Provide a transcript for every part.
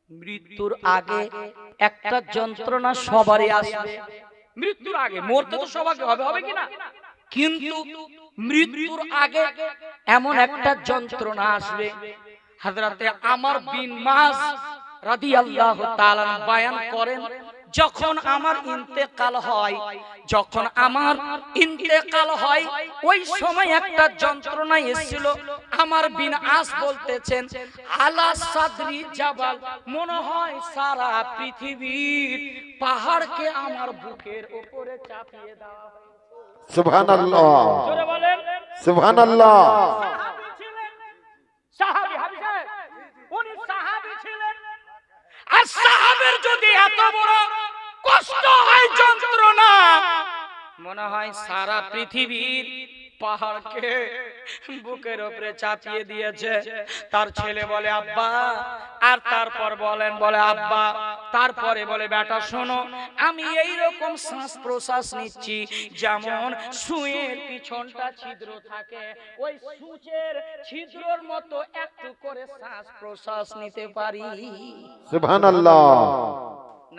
মৃত্যুর আগে একটা যন্ত্রণা সবারই আসবে। মৃত্যুর আগে মরতে তো সবাইকে হবে, হবে কি না? কিন্তু মৃত্যুর আগে এমন একটা যন্ত্রণা আসবে। হযরতে আমর বিন মাস রাদিয়াল্লাহু তাআলা বয়ান করেন, যখন আমার ইন্তেকাল হয়, যখন আমার ইন্তেকাল হয়, ওই সময় একটা যন্ত্রণা এসেছিল। আমার বিন আস বলতেছেন, আলা সাদরি জাবাল, মনে হয় সারা পৃথিবীর পাহাড়কে আমার বুকের উপরে চাপিয়ে দেওয়া হয়েছে। সুবহানাল্লাহ, জোরে বলেন সুবহানাল্লাহ। সাহাবী ছিলেন, সাহাবী, হাবীব সাহেব, উনি সাহাবী ছিলেন। আর সাহাবের যদি এত বড় কষ্ট হয়, যন্ত্রণা, মনে হয় সারা পৃথিবীর পাহাড়কে বুকের উপরে চাপিয়ে দিয়েছে। তার ছেলে বলে আব্বা, আর তারপর বলে আব্বা, তারপরে বলে বেটা শোনো, আমি এই রকম শ্বাস প্রশ্বাস নিচ্ছি, যেমন সুঁয়ের পিছনটা ছিদ্র থাকে, ওই সুচের ছিদ্রর মতো একটু করে শ্বাস প্রশ্বাস নিতে পারি। সুবহানাল্লাহ।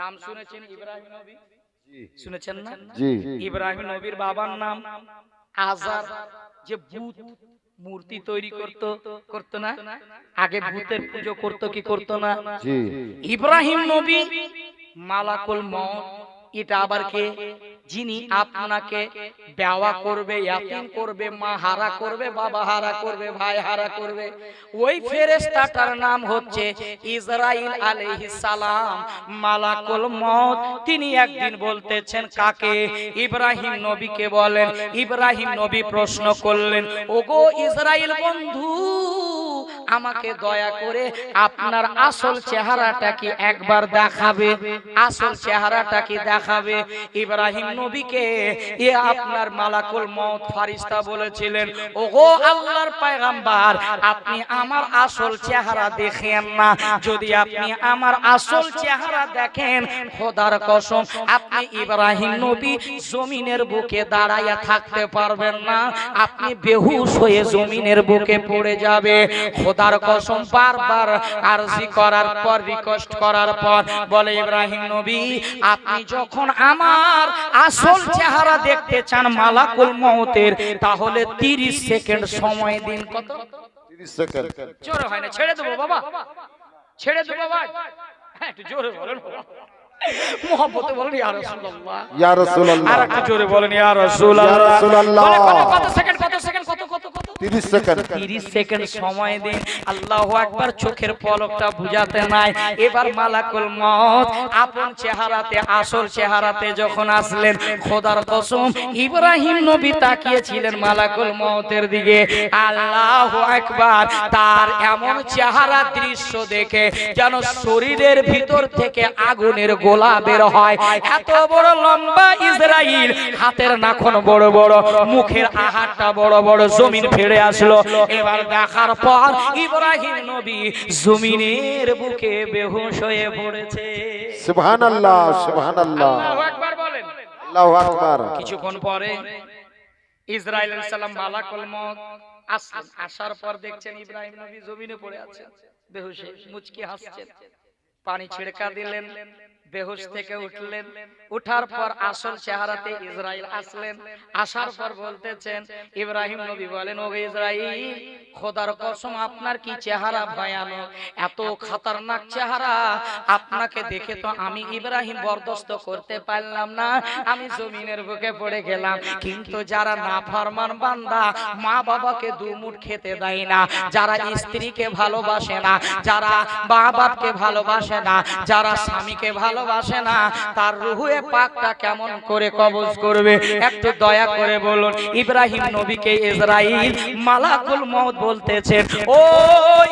নাম শুনেছেন ইব্রাহিম নবী? শুনেছেন না? জি। ইব্রাহিম নবীর বাবার নাম আজার। যে ভূত মূর্তি তৈরি করতো না, আগে ভূতের পুজো করতো কি করতো না? জি। ইব্রাহিম নবী মালাকুল মউত, এটা আবার কে? যিনি আপনাকে বেওয়া করবে, ইয়াতীম করবে, মা হারা করবে, বাবা হারা করবে, ভাই হারা করবে, ওই ফেরেশতাটার নাম হচ্ছে ইসরাইল আলাইহিস সালাম, মালাকুল মউত। তিনি একদিন বলতেছেন কাকে? ইব্রাহিম নবীকে বলেন। ইব্রাহিম নবী প্রশ্ন করলেন, ওগো ইসরাইল বন্ধু, আমাকে দয়া করে আপনার আসল চেহারাটা কি একবার দেখাবে? আসল চেহারাটা কি দেখাবে? ইব্রাহিম নবীকে এ আপনার মালাকুল মউত ফারিস্তা বলেছিলেন, ওগো আল্লাহর পয়গম্বর, আপনি আমার আসল চেহারা দেখেন না। যদি আপনি আমার আসল চেহারা দেখেন, খোদার কসম আপনি ইব্রাহিম নবী জমিনের বুকে দাঁড়াইয়া থাকতে পারবেন না, আপনি বেহুশ হয়ে জমিনের বুকে পড়ে যাবে। খোদার কসম বারবার আরজি করার পর, রিকোয়েস্ট করার পর বলে, ইব্রাহিম নবী আপনি যখন আমার আসল চেহারা দেখতে চান মালাকুল মউতের, তাহলে 30 সেকেন্ড সময় দিন। কত? 30 সেকেন্ড। জোরে হয় না, ছেড়ে দেবো বাবা, ছেড়ে দেবো বাবা, হ্যাঁ একটু জোরে বলেন মোহাম্মতে বলেন ইয়া রাসূলুল্লাহ, ইয়া রাসূলুল্লাহ। আর একটু জোরে বলেন ইয়া রাসূলুল্লাহ, ইয়া রাসূলুল্লাহ। বলে কত সেকেন্ড, কত সেকেন্ড, কত কত কত? 30 সেকেন্ড। 30 সেকেন্ড সময় দিন। আল্লাহু আকবার। চোখের পলকটা বুঝাতে নাই। এবার মালাকুল মউত আপন চেহারাতে, আসল চেহারাতে যখন আসলেন, খোদার কসম ইব্রাহিম নবী তাকিয়েছিলেন মালাকুল মউতের দিকে। আল্লাহু আকবার। তার এমন চেহারা দৃশ্য দেখে যেন শরীরের ভিতর থেকে আগুনের গোলা বের হয়। এত বড় লম্বা ইসরাইল, হাতের নাখুন বড় বড়, মুখের আহারটা বড় বড়, জমিন ফেড়ে আসলো। এবার দেখার পর ইব্রাহিম নবী জমিনের বুকে বেহুশ হয়ে পড়েছে। সুবহানাল্লাহ, সুবহানাল্লাহ। আল্লাহু আকবার বলেন। আল্লাহু আকবার। কিছুক্ষণ পরে ইসরাইল আলাইহিস সালাম মালাকুল মউত আসলেন। আসার পর দেখছেন ইব্রাহিম নবী জমিনে পড়ে আছেন, বেহুশ, মুচকি হাসছেন। পানি ছিড়কা দিলেন, বেহুশ থেকে উঠলেন। উঠার পর আসল চেহারাতে ইসরাইল আসলেন। আসার পর বলতেছেন, ইব্রাহিম নবী বলেন, ও ইসরাইল, খোদার কসম আপনার কি চেহারা ভয়ানক, এত খতরনাক চেহারা, আপনাকে দেখে তো আমি ইব্রাহিম বরদাস্ত করতে পারলাম না, আমি জমিনের বুকে পড়ে গেলাম। কিন্তু যারা নাফরমান বান্দা, মা বাবাকে দুমুঠ খেতে দেয় না, যারা স্ত্রীকে ভালোবাসে না, যারা মা বাপকে ভালোবাসে না, যারা স্বামীকে ভালোবাসে না, তার রুহে পাকটা কেমন করে কবজ করবে? একটু দয়া করে বলুন। ইব্রাহিম নবীকে ইসরাইল মালাকুল মউত বলতেছেন, ও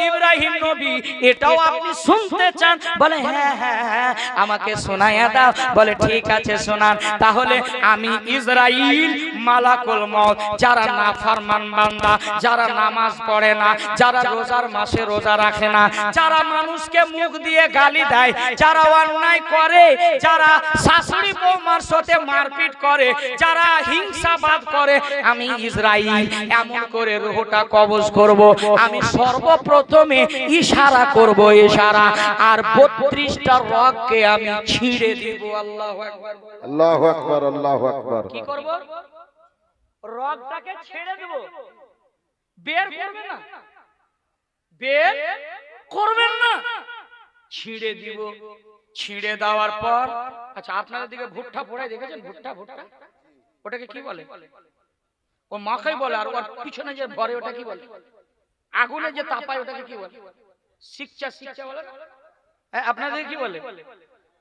ইব্রাহিম নবী, এটাও আপনি শুনতে চান? বলে হ্যাঁ হ্যাঁ হ্যাঁ, আমাকে শোনায়া দাও। বলে ঠিক আছে শোনান। তাহলে আমি ইসরাইল মালাকুল মউত, যারা নাফরমান বান্দা, যারা নামাজ পড়ে না, যারা রোজার মাসে রোজা রাখে না, যারা মানুষকে মুখ দিয়ে গালি দেয়, যারা অন্যায় করে, যারা শাশুড়ি বৌমার সাথে মারপিট করে, যারা হিংসাবাদ করে, আমি ইসরাইল এমন করে রুহটা কবজ করব, আমি সর্বপ্রথমে ইশারা করব, ইশারা, আর 32টা রগকে আমি ছিঁড়ে দিব। আল্লাহু আকবার। আল্লাহু আকবার, আল্লাহু আকবার। কি করব? রগটাকে ছেড়ে দেব, বের করবেন না, বের করবেন না, ছিঁড়ে দিব। ছিঁড়ে দেওয়ার পর, আচ্ছা আপনাদের দিকে ভুট্টা পোড়ায় দেখেছেন? ভুট্টা, ভুট্টা ওটাকে কি বলে? ও মাখাই বলে, আর ওর পিছনে যে ভরে ওটা কি বলে? আগুনে যে তাপায় ওটাকে কি বলে? শিকচা, শিকচা বলে না? হ্যাঁ, আপনাদের কি বলে?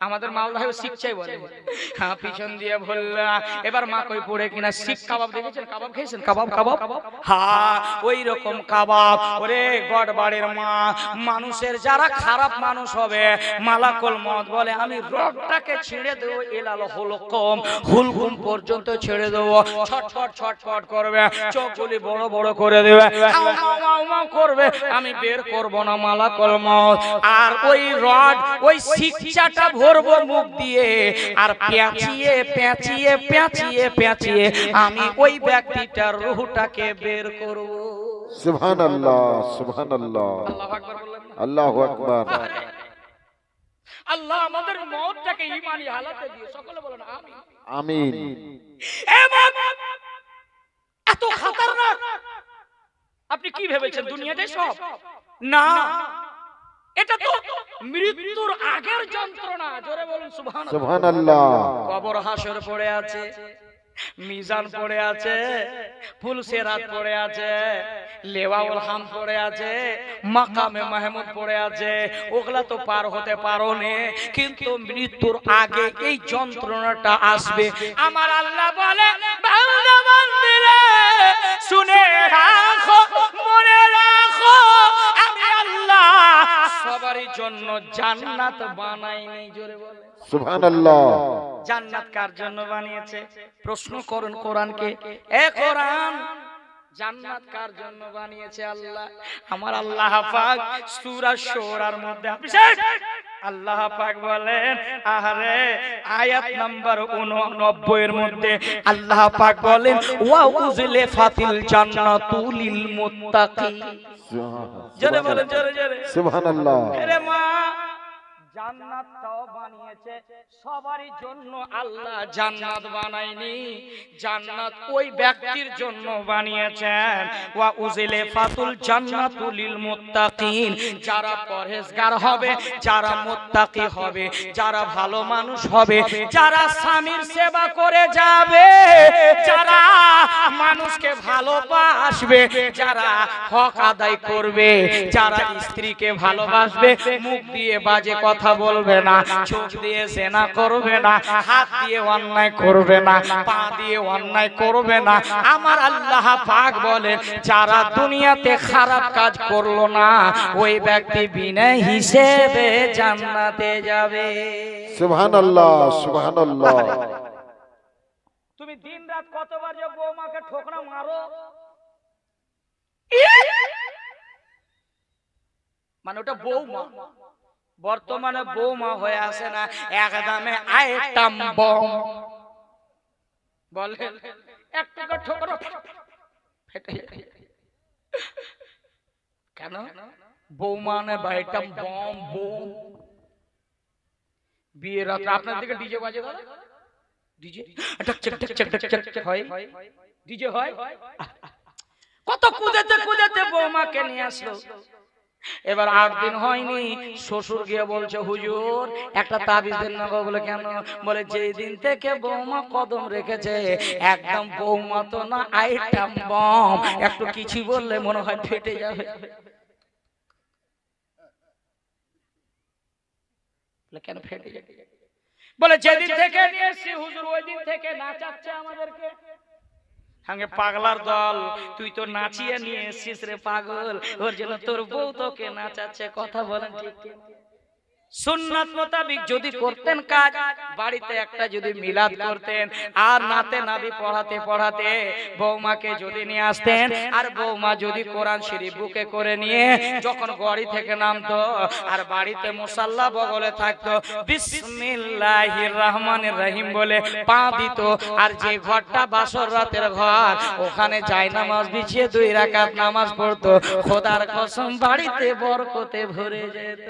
আমাদের মালদায় শিকচাই বলে। হ্যাঁ, পিছন দিয়ে বললা। এবার মা কই পড়ে কিনা শিক কাবাব দেখেছেন? কাবাব খেয়েছেন? কাবাব, কাবাব, হ্যাঁ ওই রকম কাবাব। ওরে গড়বাড়ির মা, মানুষের যারা খারাপ মানুষ হবে, মালাকুল মউত বলে আমি রগটাকে ছেড়ে দেবো, এলাল হুলকুম, হুলকুম পর্যন্ত ছেড়ে দেবো। ছটফট ছটফট করবে, চোখগুলি বড় বড় করে দেবে, আউ মাউ আউ মাউ করবে, আমি বের করব না মালাকুল মউত। আর ওই রড, ওই শিকচাটা ভরবো মুখ দিয়ে, আর পেঁচিয়ে পেঁচিয়ে পেঁচিয়ে পেঁচিয়ে আমি ওই ব্যক্তিটার রূহটাকে বের করব। সুবহানাল্লাহ, সুবহানাল্লাহ, আল্লাহু আকবার বললেন না? আল্লাহু আকবার। আল্লাহ আমাদের মওতটাকে ঈমানি হালাতে দিয়ে, সকলে বলেন আমিন। আমিন। এত খতরনাক আপনি কি ভেবেছেন দুনিয়াতে সব? না, এটা তো মৃত্যুর আগের যন্ত্রণা। জোরে বলুন সুবহানাল্লাহ। সুবহানাল্লাহ। কবর হাসর পড়ে আছে, মিজান পড়ে আছে, ফুলসেরাত পড়ে আছে, লেওয়াউল হাম পড়ে আছে, মাকামে মাহমুদ পড়ে আছে। ওগুলা তো পার হতে পারো নে, কিন্তু মৃত্যুর আগে এই যন্ত্রণাটা আসবে। আমার আল্লাহ বলে, বান্দা বান্দিরা শুনে রাখো, মনে রাখো, আমি আল্লাহ সবারই জন্য জান্নাত বানাইনি। জোরে বলে সুবহানাল্লাহ। জান্নাত কার জন্য বানিয়েছে? প্রশ্ন করুন কোরআনকে, এ কোরআন, জান্নাত কার জন্য বানিয়েছে? আল্লাহ। আমার আল্লাহ পাক সূরা শূরার মধ্যে আল্লাহ পাক বলেন, আরে আয়াত নাম্বার 89 এর মধ্যে আল্লাহ পাক বলেন, ওয়া উযলিফাতিল জান্নাতু লিল মুত্তাকিন। জোরে বলেন, জোরে জোরে সুবহানাল্লাহ। আরে মা, জান্নাতটাও বানিয়েছে সবারই জন্য। আল্লাহ জান্নাত বানায়নি, জান্নাত ওই ব্যক্তির জন্য বানিয়েছেন। ওয়া উযলিফাতুল জান্নাতু লিল মুত্তাকিন, যারা পরহেজগার হবে, যারা মুত্তাকি হবে, যারা ভালো মানুষ হবে, যারা স্বামীর সেবা করে যাবে, যারা মানুষকে ভালোবাসবে, যারা হক আদায় করবে, যারা স্ত্রীকে ভালোবাসবে, মুখ দিয়ে বাজে কথা বলবে না, চোখ দিয়ে জেনা করবে না, হাত দিয়ে অন্যায় করবে না, পা দিয়ে অন্যায় করবে না। আমার আল্লাহ পাক বলেন, যারা দুনিয়াতে খারাপ কাজ করলো না, ওই ব্যক্তি বিনা হিসেবে জান্নাতে যাবে। সুবহানাল্লাহ, সুবহানাল্লাহ। তুমি দিন রাত কতবার যে বৌমাকে ঠোকরা মারো, মানে ওটা বৌমা, বর্তমানে বৌমা হয়ে আসে না, একদমে আইটাম বম। বলে একটু ঠোকরা ফেটে যায়। কেন? বৌমা না আইটাম বম, বোম। বিয়ের রাতে আপনার দিকে ডিজে বাজে, দাদা ডিজে হয়, ডিজে হয়। কত কুদেতে কুদেতে বৌমাকে নিয়ে আসলো। এবার 8 দিন হয়নি, শ্বশুর গিয়ে বলছে, হুজুর একটা তাবিজ দেন না গো। বলে কেন? বলে যেই দিন থেকে বৌমা কদম রেখেছে, একদম বৌমা তো না আইটাম বম, একটু কিছু বললে মনে হয় ফেটে যাবে। কেন ফেটে যাবে? বলে যেদিন থেকে নিয়ে এসেছি হুজুর, ওই দিন থেকে নাচাচ্ছে আমাদেরকে। সঙ্গে পাগলার দল, তুই তো নাচিয়ে নিয়ে এসেছিস রে পাগল, ওর জন্য তোর বউ তোকে নাচাচ্ছে। কথা বলেন ঠিক? সুন্নাত মোতাবেক যদি করতেন কাজ, বাড়িতে একটা যদি মিলাদ করতেন, আর নাতে নাবি পড়াতে পড়াতে বৌমাকে যদি নিয়ে আসতেন, আর বৌমা যদি কোরআন শরীফ বুকে করে নিয়ে যখন গাড়ি থেকে নামতো, আর বাড়িতে মুসাল্লা বগলে থাকতো, বিসমিল্লাহির রহমানির রহিম বলে পা দিত, আর যে ঘরটা বাসর রাতের ঘর, ওখানে জায়নামাজ বিছিয়ে 2 রাকাত নামাজ পড়তো, খোদার কসম বাড়িতে বরকতে ভরে যেত।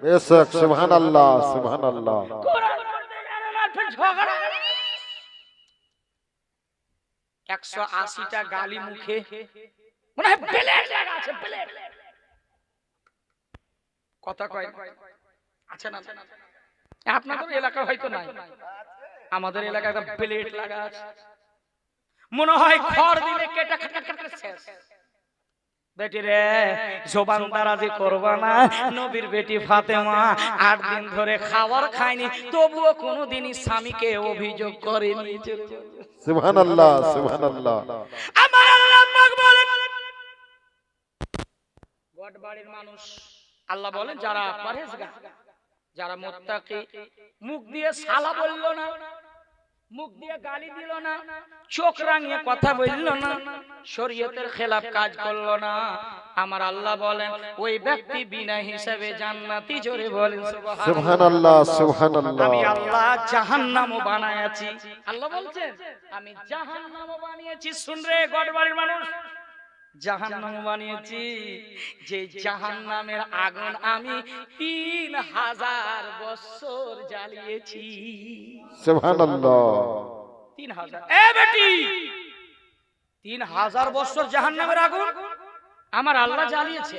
বেশক সুবহানাল্লাহ সুবহানাল্লাহ। কোরআন পড়তে জানে না, ফির ঝগড়া। 180টা গালি মুখে, মনে হয় প্লেট লাগা আছে, প্লেট। কথা কয় আচ্ছা না, আপনাদের এলাকা হয়তো নাই, আমাদের এলাকায় একদম প্লেট লাগা আছে। মনে হয় খড় দিলে কেটে খাট খাট খাট শেষ। বেটি রে, জবান দারাজি করবা না। নবীর বেটি ফাতেমা 8 দিন ধরে খাবার খায়নি, তবুও কোনোদিনই স্বামীকে অভিযোগ করেনি। সুবহানাল্লাহ সুবহানাল্লাহ। আমার আল্লাহ পাক বলেন, গড়বাড়ির মানুষ, আল্লাহ বলেন যারা পরহেজগার, যারা মুত্তাকি, মুখ দিয়ে সালা বলল না, মুখ দিয়ে গালি দিল না, চোখ রাঙিয়ে কথা বলল না, শরীয়তের খেলাফ কাজ করলো না, আমার আল্লাহ বলেন ওই ব্যক্তি বিনা হিসাবে জান্নাতি। জোরে বলেন সুবহানাল্লাহ সুবহানাল্লাহ। আমি আল্লাহ জাহান্নামও বানায়াছি। আল্লাহ বলছেন আমি জাহান্নামও বানিয়েছি। শুন রে গড়বাড়ির মানুষ, জাহান্নাম বানিয়েছি, যে জাহান্নামের আগুন আমি 3000 বছর জ্বালিয়েছি। সুবহানাল্লাহ। 3000। এ বেটি, 3000 বছর জাহান্নামের আগুন আমার আল্লাহ জ্বালিয়েছে।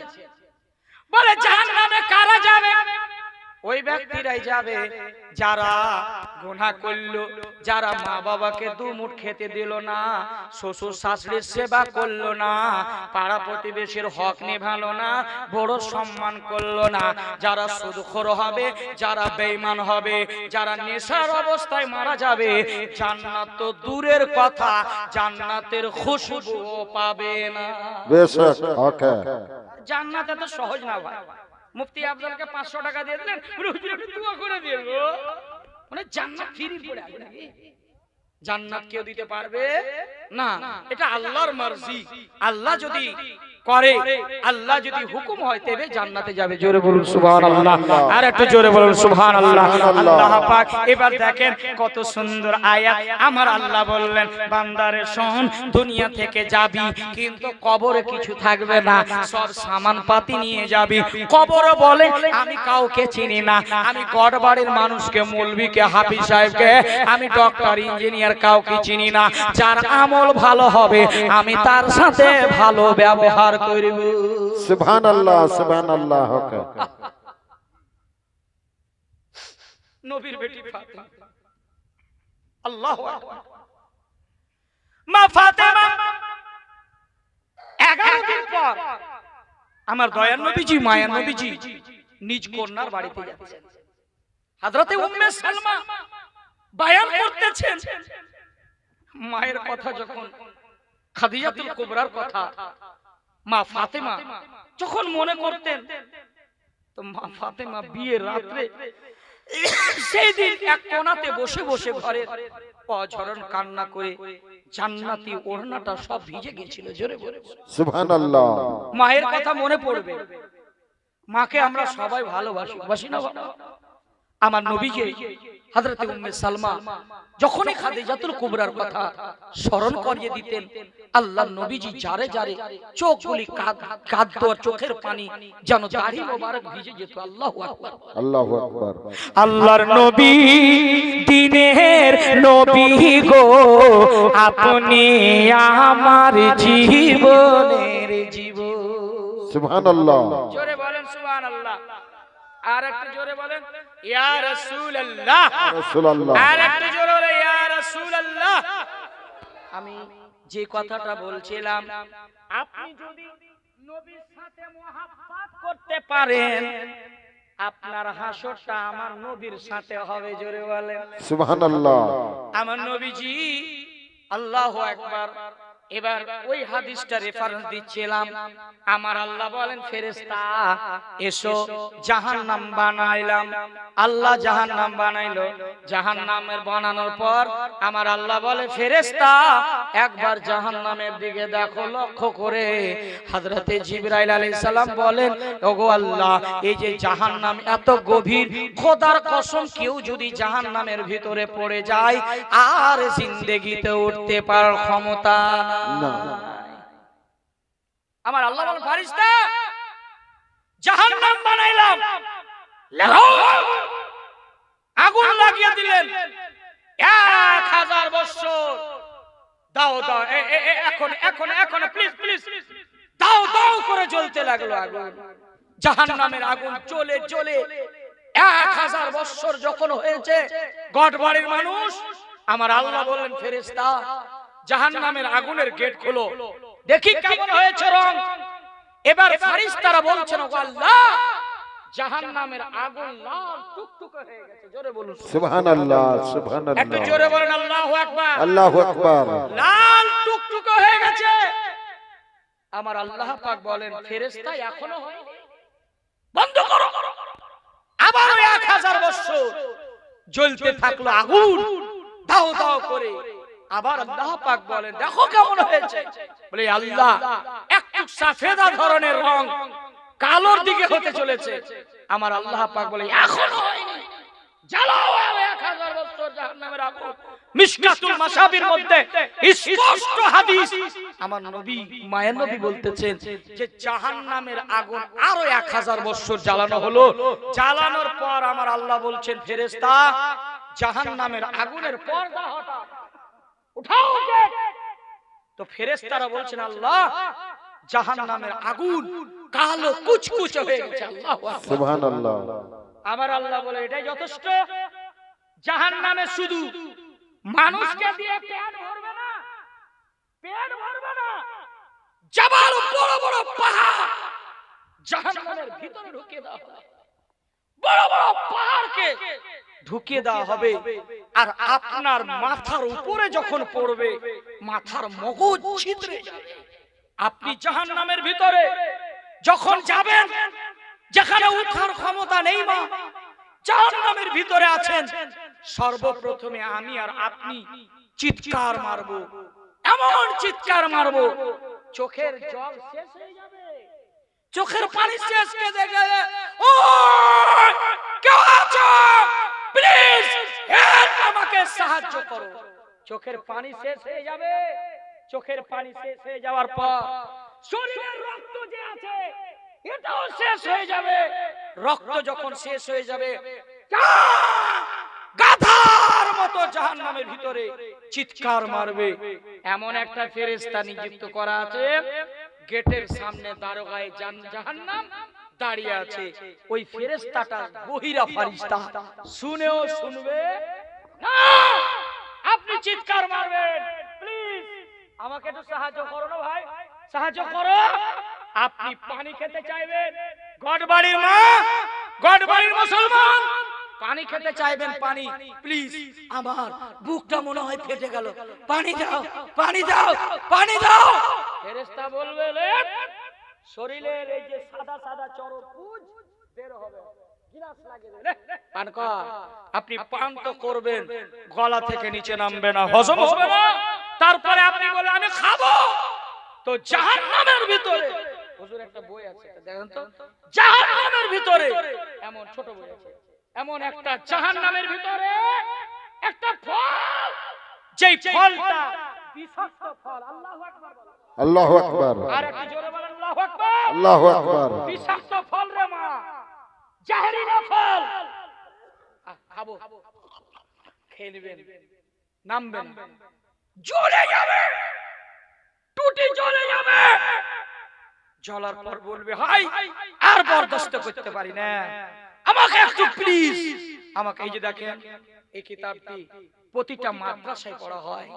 বলে জাহান্নামে কারা যাবে? ওই ব্যক্তিরাই যাবে যারা গুনাহ করলো, যারা মা বাবাকে 2 মুঠ খেতে দিল না, শ্বশুর শাশুড়ির সেবা করলো না, পাড়া প্রতিবেশীর হক নিভালো না, বড় সম্মান করলো না, যারা সুদখোর হবে, যারা বেঈমান হবে, যারা নেশার অবস্থায় মারা যাবে, জান্নাত তো দূরের কথা, জান্নাতের খুশবুও পাবে না। বেশক হক হ্যায়। জান্নাত এত সহজ না ভাই। মুফতি আফজলকে 500 টাকা দিয়ে দিলেন, হুজুর একটু দোয়া করে দিন গো, মানে জান্নাত ফ্রি পড়ে আছে নাকি? জান্নাত কেউ দিতে পারবে না, এটা আল্লাহর মার্জি। আল্লাহ যদি করে, আল্লাহ যদি হুকুম হয় তবে জান্নাতে যাবে। জোরে বলুন সুবহানাল্লাহ, আর একটু জোরে বলুন সুবহানাল্লাহ। আল্লাহ পাক এবার দেখেন কত সুন্দর আয়াত। আমার আল্লাহ বললেন বান্দারে শোন, দুনিয়া থেকে যাবি কিন্তু কবরে কিছু থাকবে না, সব সামান পাতি নিয়ে যাবি। কবর বলে আমি কাউকে চিনি না, আমি গড়বাড়ির মানুষকে, মৌলভীকে, হাফিজ সাহেবকে, আমি ডক্টর ইঞ্জিনিয়ার কাউকে চিনি না। যার আমল ভালো হবে আমি তার সাথে ভালো ব্যবহার করব। সুবহানাল্লাহ সুবহানাল্লাহ হক হ্যায়। নবীর বেটি ফাতেমা, আল্লাহু আকবার। মা ফাতেমা 11 দিন পর আমার দয়ার নবীজি, মায়ার নবীজি নিজ কন্যার বাড়িতে যাচ্ছেন। হযরতে উম্মে সালমা বয়ান করতেছেন, মায়ের কথা যখন, খাদিজাতুল কুবরার কথা মা ফাতেমা যখন মনে করতেন, তো মা ফাতেমা বিয়ের রাত্রে সেই দিন এক কোণাতে বসে বসে ঘরে অঝরণ কান্না করে জান্নাতি ওড়নাটা সব ভিজে গিয়েছিল। জোরে বলে সুবহানাল্লাহ। মায়ের কথা মনে পড়বে। মাকে আমরা সবাই ভালোবাসি, বাসি না? আমার নবীজি হযরতে উম্মে সালমা যখনই খাদিজাতুল কুবরার কথা স্মরণ করিয়ে দিতেন, আল্লাহর নবীজি জারে জারে চোখগুলি কাঁদতো, চোখের পানি যেন দাড়ি মোবারক ভিজে যেত। আল্লাহু আকবার, আল্লাহু আকবার। আল্লাহর নবী দিনের নবী গো, আপনি আমার জীবনের জীবন। সুবহানাল্লাহ। জোরে বলেন সুবহানাল্লাহ, আর একটু জোরে বলেন ইয়া রাসূলুল্লাহ, রাসূলুল্লাহ। আর একটু জোরে বলেন ইয়া রাসূলুল্লাহ। আমি যে কথাটা বলছিলাম, আপনি যদি নবীর সাথে মুহাব্বত করতে পারেন, আপনার হাসরটা আমার নবীর সাথে হবে। জোরে বলেন সুবহানাল্লাহ। আমার নবীজি, আল্লাহু আকবার। এবার ওই হাদিসটা রেফারেন্স দিচ্ছিলাম। আমার আল্লাহ বলেন ফেরেশতা এসো জাহান্নাম বানাইলাম। আল্লাহ জাহান্নাম বানাইলো। জাহান্নামের বানানোর পর আমার আল্লাহ বলে ফেরেশতা একবার জাহান্নামের দিকে দেখো লক্ষ্য করে। হযরতে জিবরাইল আলাইহিস সালাম বলেন ওগো আল্লাহ এই যে জাহান্নাম এত গভীর, খোদার কসম কেউ যদি জাহান্নামের ভিতরে পড়ে যায় আর জিন্দেগিতে উঠতে পারার ক্ষমতা না। আমার আল্লাহ বলেন ফেরেশতা জাহান্নাম বানাইলাম, লাগাও, আগুন লাগিয়ে দিলেন 1000 বছর। দাও দাও এখন এখন এখন প্লিজ প্লিজ দাও দাও করে জ্বলতে লাগলো আগুন। জাহান্নামের আগুন জ্বলে জ্বলে 1000 বছর যখন হয়েছে, গড়বাড়ির মানুষ আমার আল্লাহ বললেন ফেরেশতা জাহান্নামের আগুনের গেট খোলো, দেখি কেমন হয়েছে রং। এবার ফেরেশতারা বলছেন ও আল্লাহ জাহান্নামের আগুন লাল টুকটুকে হয়ে গেছে। জোরে বলুন সুবহানাল্লাহ, একটু সুবহানাল্লাহ, জোরে বলেন আল্লাহু আকবার। আল্লাহু আকবার। লাল টুকটুকে হয়ে গেছে। আমার আল্লাহ পাক বলেন ফেরেশতা এখনো হয়নি, বন্ধ করো। আবার 1000 বছর জ্বলতে থাকলো আগুন দাও দাও করে। আবার আল্লাহ পাক বলেন দেখো কেমন হয়েছে। বলে আল্লাহ একটু সাফেদা ধরনের রং কালোর দিকে হতে চলেছে। আমার আল্লাহ পাক বলে এখনো হয়নি, জ্বালাও 1000 বছর জাহান্নামের আগুন। মিশকাতুল মাসাবির মধ্যে স্পষ্ট হাদিস, আমার নবী মায়ের নবী বলতেছেন যে জাহান্নামের আগুন আরো 1000 বছর জ্বালানো হলো। জ্বালানোর পর আমার আল্লাহ বলছেন ফেরেশতা জাহান্নামের আগুনের পর্দা হটাও, উঠাও। তো ফেরেশতারা বলছেন আল্লাহ জাহান্নামের আগুন কালো কুচকুচে হয়ে গেছে। আল্লাহু আকবার, সুবহানাল্লাহ। আমার আল্লাহ বলে এটাই যথেষ্ট। জাহান্নামে শুধু মানুষকে দিয়ে পেট ভরবে না, পেট ভরবে না, জাবাল বড় বড় পাহাড় জাহান্নামের ভিতরে ঢুকিয়ে দেওয়া হবে। বড় বড় পাহাড়কে ঢুকিয়ে দেওয়া হবে। আর আপনার মাথার উপরে যখন পড়বে মাথার মগজ ছিদ্রে যাবে। আপনি জাহান্নামের ভিতরে যখন যাবেন, যেখানে উঠার ক্ষমতা নেই, মা জাহান্নামের ভিতরে আছেন, সর্বপ্রথমে আমি আর আপনি চিৎকার মারবো, এমন চিৎকার মারবো চোখের জল শেষ হয়ে যাবে, চোখের পানি শেষ হয়ে যাবে। ও কেউ আছো প্লিজ হেল্প, আমাকে সাহায্য করো। চোখের পানি শেষ হয়ে যাবে। চোখের পানি শেষ হয়ে যাওয়ার পর শরীরের রক্ত যে আছে এটাও শেষ হয়ে যাবে। রক্ত যখন শেষ হয়ে যাবে গাধার মতো জাহান্নামের ভিতরে চিৎকার মারবে। এমন একটা ফেরেশতা নিযুক্ত করা আছে, গেটের সামনে দারোগায় জাহান্নাম দাঁড়িয়ে আছে। ওই ফেরেশতাটা বহিরা ফেরেশতা, শুনেও শুনবে না। আপনি চিৎকার মারবেন প্লিজ আমাকে একটু সাহায্য করো না ভাই, সাহায্য করো। আপনি পানি খেতে চাইবেন, গড়বাড়ির মা, গড়বাড়ির মুসলমান, পানি খেতে চাইবেন, পানি প্লিজ, আমার বুকটা মনে হয় ফেটে গেল, পানি দাও, পানি দাও, পানি দাও। ফেরেশতা বলবে শরীরের এই যে সাদা সাদা চরপুঁজ বের হবে, গিলাস লাগিয়ে দেবে, পান কর। আপনি পান তো করবেন, গলা থেকে নিচে নামবে না, হজম হবে না। তারপরে আপনি বলে আমি খাবো। তো জাহান্নামের ভিতরে হুজুর একটা বই আছে দেখেন তো, জাহান্নামের ভিতরে এমন ছোট বই আছে, এমন একটা জাহান্নামের ভিতরে একটা ফল, যেই ফলটা বিষাক্ত ফল। আল্লাহু আকবার, আল্লাহু আকবার, আর একটু জোরে বলেন আল্লাহু আকবার। আল্লাহু আকবার। বিষাক্ত ফল রে মা, জাহেরিনা ফল। খাবো, খেয়ে নেবেন, নামবেন, জ্বলে যাবে, টুটি জ্বলে যাবে। জ্বলার পর বলবে হাই আর বরদাস্ত করতে পারি না, আমাকে একটু প্লিজ আমাকে। এই যে দেখেন এই কিতাবটি প্রতিটা মাদ্রাসায় পড়া হয়,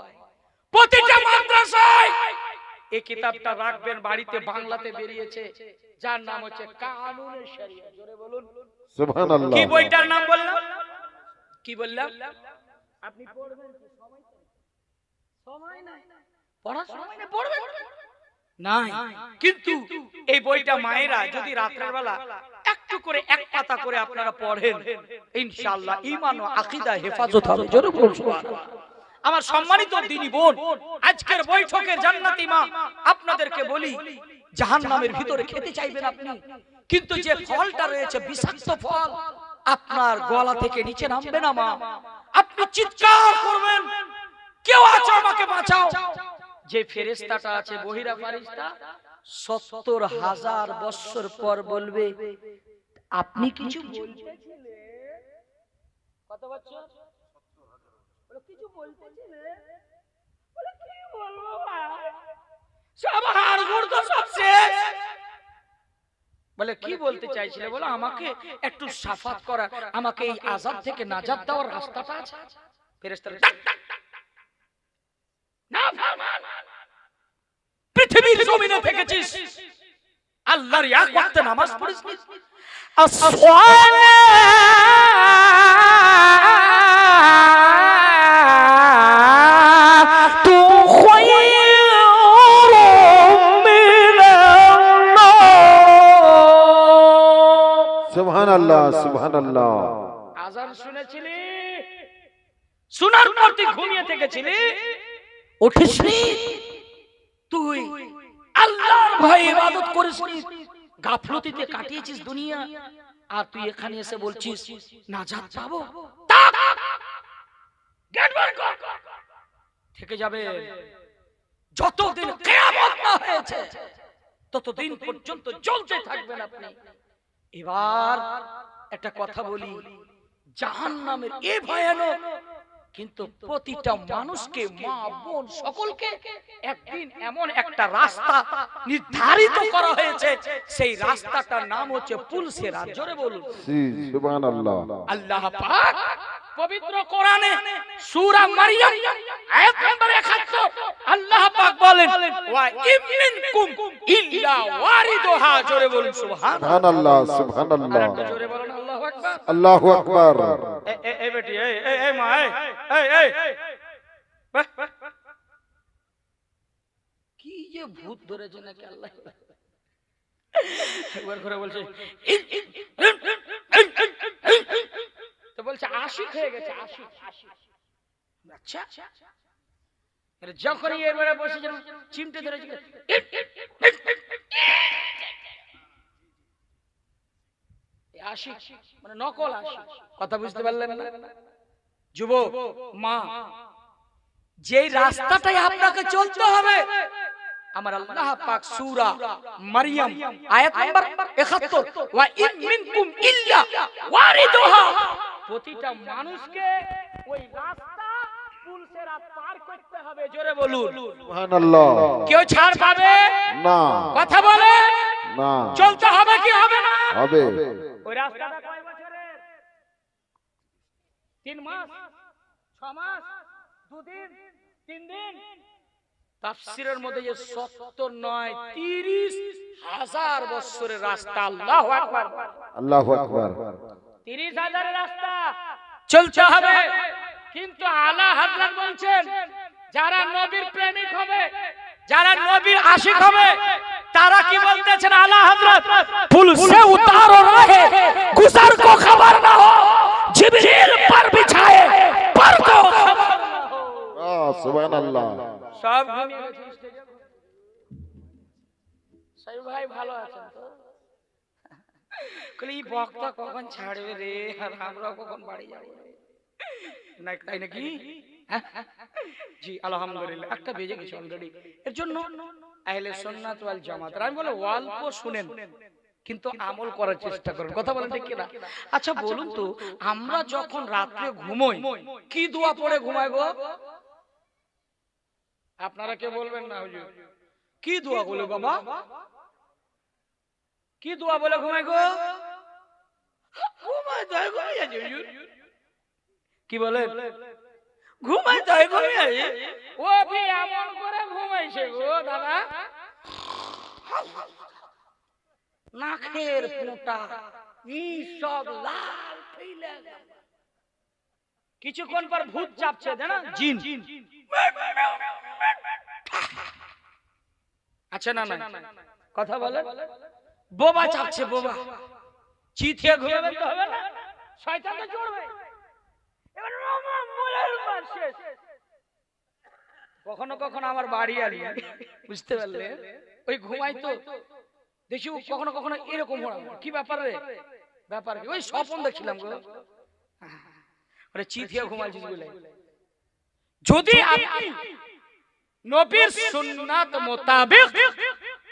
প্রতিটা মাদ্রাসায় এই কিতাবটা রাখবেন বাড়িতে। বাংলাতে বেরিয়েছে, যার নাম হচ্ছে কানুনে শরিয়া। জোরে বলুন সুবহানাল্লাহ। কি বইটার নাম বললাম, কি বললাম? আপনি পড়বেন, সময় নাই, পড়ার সময় নেই, পড়বেন নাই। কিন্তু এই বইটা মায়েরা যদি রাতের বেলা একটু করে এক পাতা করে আপনারা পড়েন, ইনশাআল্লাহ ঈমান ও আকীদা হেফাজত হবে। জোরে বলুন সুবহানাল্লাহ। আমার সম্মানিত দিনী বোন, আজকের বৈঠকের জান্নাতি মা, আপনাদেরকে বলি, জাহান্নামের ভিতরে খেতে চাইবেন আপনি, কিন্তু যে ফলটা রয়েছে বিষাক্ত ফল, আপনার গলা থেকে নিচে নামবে না মা। আপনি চিৎকার করবেন, কেউ আছো আমাকে বাঁচাও। যে ফেরেশতাটা আছে বহিরা ফেরেশতা, ৭০,০০০ বছর পর বলবে, আপনি কিছু বলতেছিলেন। কত বছর? বলে কিছু বলতেছিলেন। বলে কি বলবো ভাই, সব হাড়গোড় তো সব শেষ। বলে কি বলতে চাইছিলে? বলে আমাকে একটু শাফাত করা, আমাকে এই আযাব থেকে নাজাত দেওয়ার রাস্তাটা আছে। ফেরেশতারা না ফরমান, পৃথিবীর জমিনে থেকেছিস, আল্লাহর এক ওয়াক্ত নামাজ পড়িসনি, আসসালাতু খায়রুম মিনান-নাওম। সুবহানাল্লাহ, সুবহানাল্লাহ। আযান শুনেছিলি, শোনার পর তুই ঘুমিয়ে থেকেছিলি, উঠিসনি, তুই আল্লাহর ভয়ে ইবাদত করিসনি, গাফলতিতে কাটিয়েছিস দুনিয়া, আর তুই এখানে এসে বলছিস নাজাত পাবো। গেট বার কর, থেকে যাবে। যতদিন কিয়ামত না হয়েছে ততদিন পর্যন্ত জ্বলতে থাকবেন আপনি। এবার একটা কথা বলি, জাহান্নামের এই ভয়ানক, কিন্তু প্রতিটা মানুষকে, মা বোন সকলকে একদিন এমন একটা রাস্তা নির্ধারিত করা হয়েছে, সেই রাস্তাটার নাম হচ্ছে পুলসিরাত। জোরে বলুন জি, সুবহানাল্লাহ। আল্লাহ পাক পবিত্র কোরআনে সূরা মারইয়াম আয়াত নম্বর ৭১ আল্লাহ পাক বলেন, ওয়া ইমিনকুম ইল্লা ওয়ারিদুহা। জোরে বলুন সুবহানাল্লাহ, সুবহানাল্লাহ, সুবহানাল্লাহ। জোরে বলুন আল্লাহু আকবার, আল্লাহু আকবার। এই বেটি, এই মা, এই কি যে ভূত ধরেছে নাকি আল্লাহ। একবার করে বলছে তো বলছে আশিক হয়ে গেছে, আশিক। আচ্ছা, যখনই এবারে বসে যেন চিমটে ধরেছে, আশিক মানে নকল আশিক। কথা বুঝতে পারলেন না যুবক? মা, যেই রাস্তাটাই আপনাকে চলতে হবে, আমার আল্লাহ পাক সূরা মারইয়াম আয়াত নাম্বার ৭১, ওয়া ইন মিনকুম ইল্লা ওয়ারিদুহা, প্রতিটা মানুষকে ওই রাস্তা পুলসিরাত পার করতে হবে। জোরে বলুন সুবহানাল্লাহ। কেউ ছাড় পাবে না, কথা বলে না। চলতে হবে কি হবে না? হবে। ওই রাস্তাটা কয় বছরের? 3 মাস, 6 মাস, 2 দিন, 3 দিন। তাফসীরের মধ্যে যে ৭০ নয় ৩০,০০০ বছরের রাস্তা। আল্লাহু আকবার, আল্লাহু আকবার। ৩০,০০০ রাস্তা চলতে হবে। কিন্তু আলা হযরত বলছেন, যারা নবীর প্রেমিক হবে, যারা নবীর আশিক হবে, তারা কি বলতেছেন আলা হযরত, পুল সে উতারো রাহে গুজর কো খবর না হো, জিবরিল पर बिछाए पर को खबर ना हो। সুবহানাল্লাহ। সব ঘুমিয়ে গেছে স্টেজে। সাইব ভাই ভালো আছেন তো? কলি বক্তা কখন ছাড়বে রে, আর আমরা কখন বাড়ি যাব রে? না তাই নাকি? জি আলহামদুলিল্লাহ, একটা বেজে গেছে অলরেডি। এর জন্য আহলে সুন্নাত ওয়াল জামাত, আমি বলে অল্প শুনেন কিন্তু আমল করার চেষ্টা করেন। কথা বলেন ঠিক কিনা? আচ্ছা বলুন তো, আমরা যখন রাতে ঘুমোই কি দোয়া পড়ে ঘুমাই গো? আপনারা কে বলবেন না হুজুর? কি দোয়া বলে বাবা? কি দোয়া বলে ঘুমাই গো? ঘুমাই তাই ঘুমিয়ে আছে হুজুর। কি বলেন? ঘুমাই তাই ঘুমিয়ে আছে। ও ভি এমন করে ঘুমাইছে গো দাদা, নাকের ফোঁটা ই সব লাল ফেলে গেল। কিছুক্ষণ পর ভূত চাপছে, জানা, জিন। আছে না না কথা বলে বোবা চাচ্ছে বোবা চিথিয়ে ঘুরবেন তো হবে না শয়তান তো চড়বে এবার শেষ কখনো কখনো আমার বাড়ি আলি বুঝতে পারলে ওই ঘুমাই তো দেখি কখনো কখনো এরকম কি ব্যাপার রে ব্যাপার কি ওই স্বপ্ন দেখছিলাম গো আরে চিথিয়া ঘুমাইছিস বলে যদি আপনি নবীর সুন্নাত মোতাবেক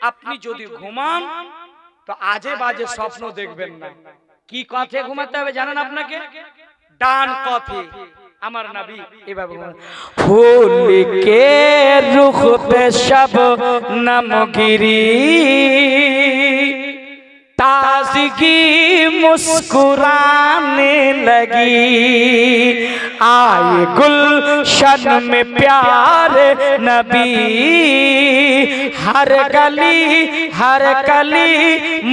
আপনি যদি ঘুমান তো আজে বাজে স্বপ্ন দেখবেন না কি কথা ঘুমাতে হবে জানেন আপনাকে ডান পথে আমার নবী এভাবে ফুল কে রুখ पे शब नम गिरी ताजगी मुस्कुराने लगी आए गुलशन में प्यारे नबी हर गली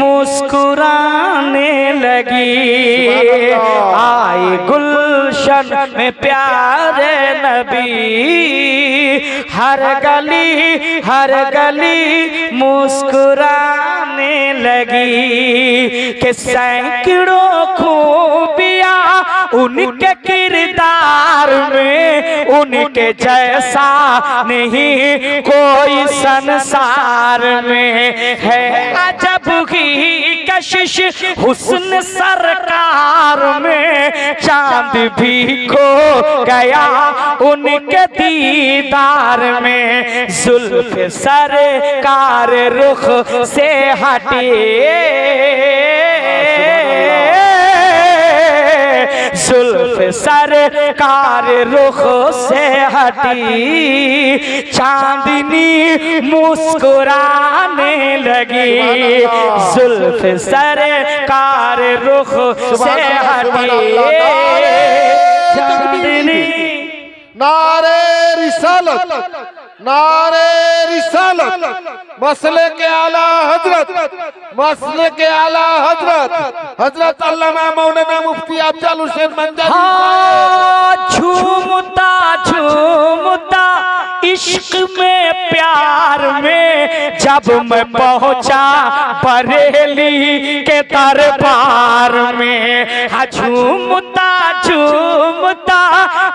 मुस्कुराने लगी आए गुलशन में प्यारे नबी हर गली मुस्कुराने लगी कि सैकड़ों खूबियां उनके किरदार में उनके जैसा नहीं कोई संसार में है अजब ही कशिश हुस्न सरकार में चांद भी खो गया उनके दीदार में जुल्फ सरकार रुख से हटे जुल्फ सरकार रुख से हटी चांदनी मुस्कुराने लगी जुल्फ सरकार रुख से हटी चांदनी नारे रिसालत नारे रिसालत मसले के आला हजरत मसले के आला हजरत हजरत अल्लामा मौलाना मुफ्ती अफजल हुसैन मंजरी झूमता झूमता इश्क में प्यार में जब मैं पहुंचा बरेली के दरबार में झूमता झूमता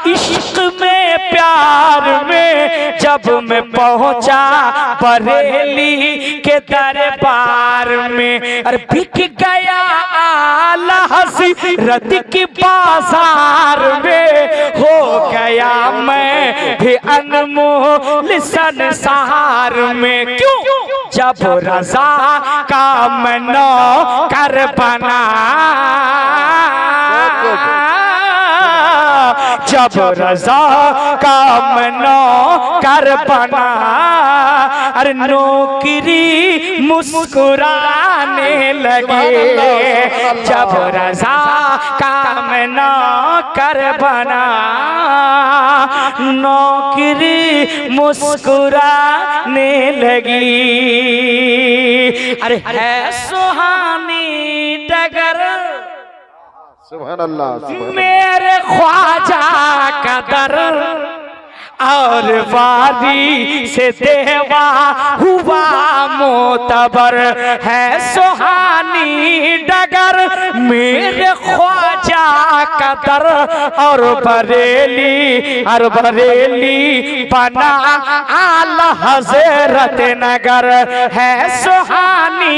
इश्क में प्यार में जब मैं पहुंचा बरेली के दरबार में अरे बिक गया आला हज़रत की बाजार में हो गया मैं भी अनमोल संसार में क्यों जब रज़ा का मैं नौकर बना जब रज़ा का मैं नौकर बना अरे नौकरी मुस्कुराने लगे जब रज़ा का मैं नौकर बना नौकरी मुस्कुराने लगी अरे है सुहानी डगर सुभान अल्लाह मेरे ख्वाजा का दर और वारी से देवा हुआ मोतबर है सुहानी डगर मेरे ख्वाजा का दर और बरेली बना आला हज़रत नगर है सुहानी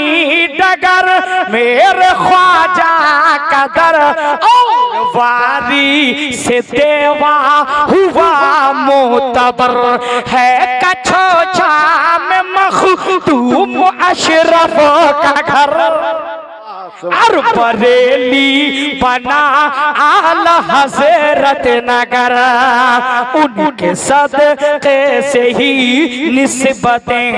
डगर मेरे ख्वाजा का दर और वारी से देवा हुआ मोतबर है कछोछा में मखदूम अशरफ का घर और बरेली बना आला हज़रत नगर उनके सदक़े से ही निस्बतें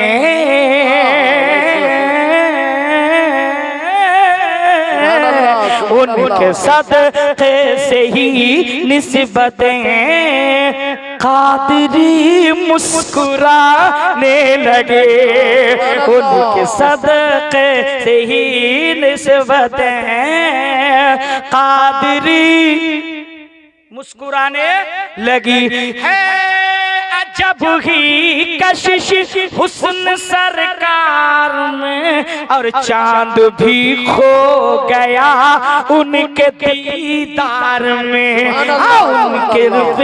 उनके सदक़े से ही निस्बतें कादरी मुस्कुराने लगे उनके सदक़े से ही निस्बतें कादरी मुस्कुराने लगी है अजब ही कशिश हुस्न सरकार में, और चांद भी खो गया उनके दीदार में, उनके रूप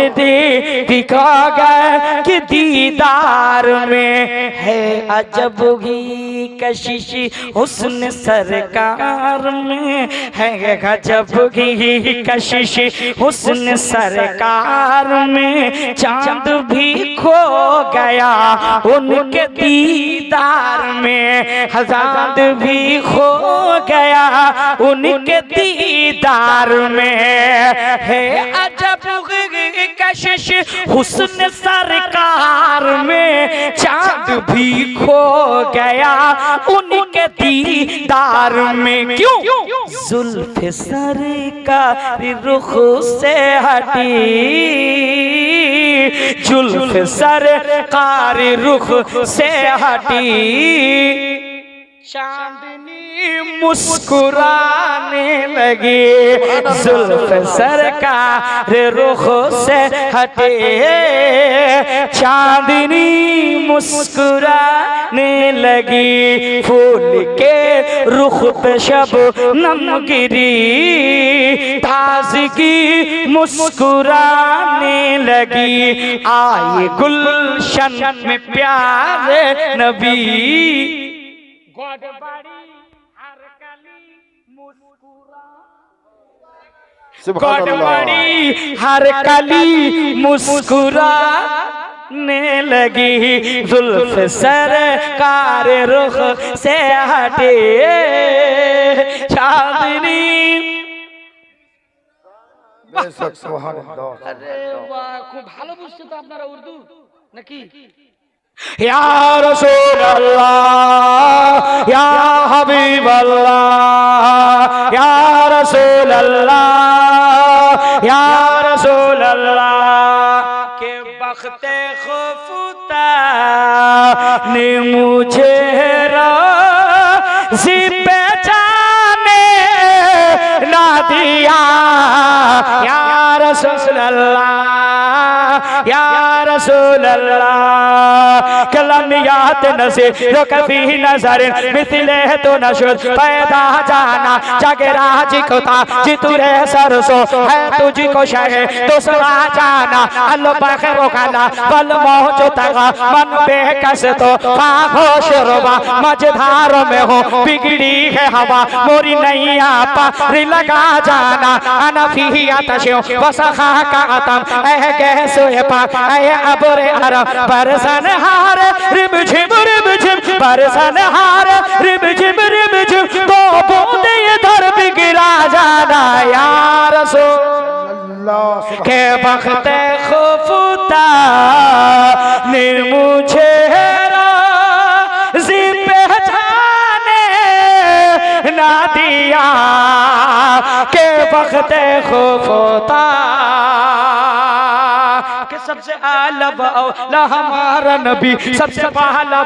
दिखा गया कि दीदार में है अजब ही कशिश हुस्न सरकार में, है अजब ही कशिश हुस्न सरकार में, चांद भी खो गया उनके दीदार में, चांद भी खो गया उनके दीदार में है अजब कशिश हुस्न सरकार में, चांद भी खो गया उनके दीदार में। क्यों? जुल्फ सरकार रुख से हटी, जुल्फ सरकार रुख से हटी, चांदनी मुस्कुराने लगी, जुल्फ सरकार रुख से हटे, चांदनी मुस्कुराने लगी, फूल के रुख पे शबनम गिरी, ताज़गी मुस्कुराने लगी, आए गुलशन में प्यारे नबी, गौडवाड़ी हर कली मुस्कुराने लगी, जुल्फ सरकार रुख से हटे, चांदनी। अरे वाह, খুব ভালো বুঝছে তো আপনারা উর্দু নাকি? या रसूल अल्लाह या हबीब अल्लाह या रसूल अल्लाह या रसूल अल्लाह के बख्ते खुफता ने मुझे राज़ी पे जाने ना दिया, या रसूल अल्लाह या रसूल अल्लाह, कलमियात नज़ीर कभी नजर मिसले तो नशुद पैदा जाना, जगरा जी को था जितुरे सरसो है तुझको शहे दूसरा जाना, अल्लाह बखरो खाला बल मौजो तगा मन बेकस तो खाहो शुरबा, मझधारों में हो बिगड़ी है हवा मोरी नैया पारी लगा जाना, अनफिया तशो वसखा का अतम ऐ गैसो ये पाक ऐ अबरे अरब बरसन हार रिब झिम बरसन हार रिब झिम तो बूंदे इधर बिगड़ा जाना, या रसूल के बख्ते खुफता ने मुझे राज़ी पहचाने ना दिया, के बख्ते खुफता सबसे आला ला हमारा नबी, सबसे पहला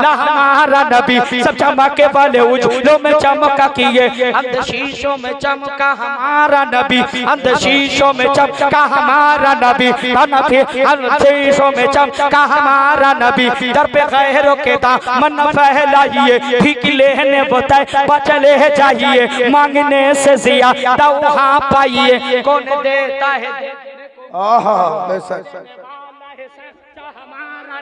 ला हमारा नबी, सब चमके वाले उजलों में चमका किए, अंध शीशों में चमका हमारा नबी, अंध शीशों में चमका हमारा नबी, अंध शीशों में चमका हमारा नबी, दर पे गैरों के दामन फैलाइए, भीख लेने बताए बचले जाइए, मांगने से ज़ियादा वहाँ पाइए, कौन देता है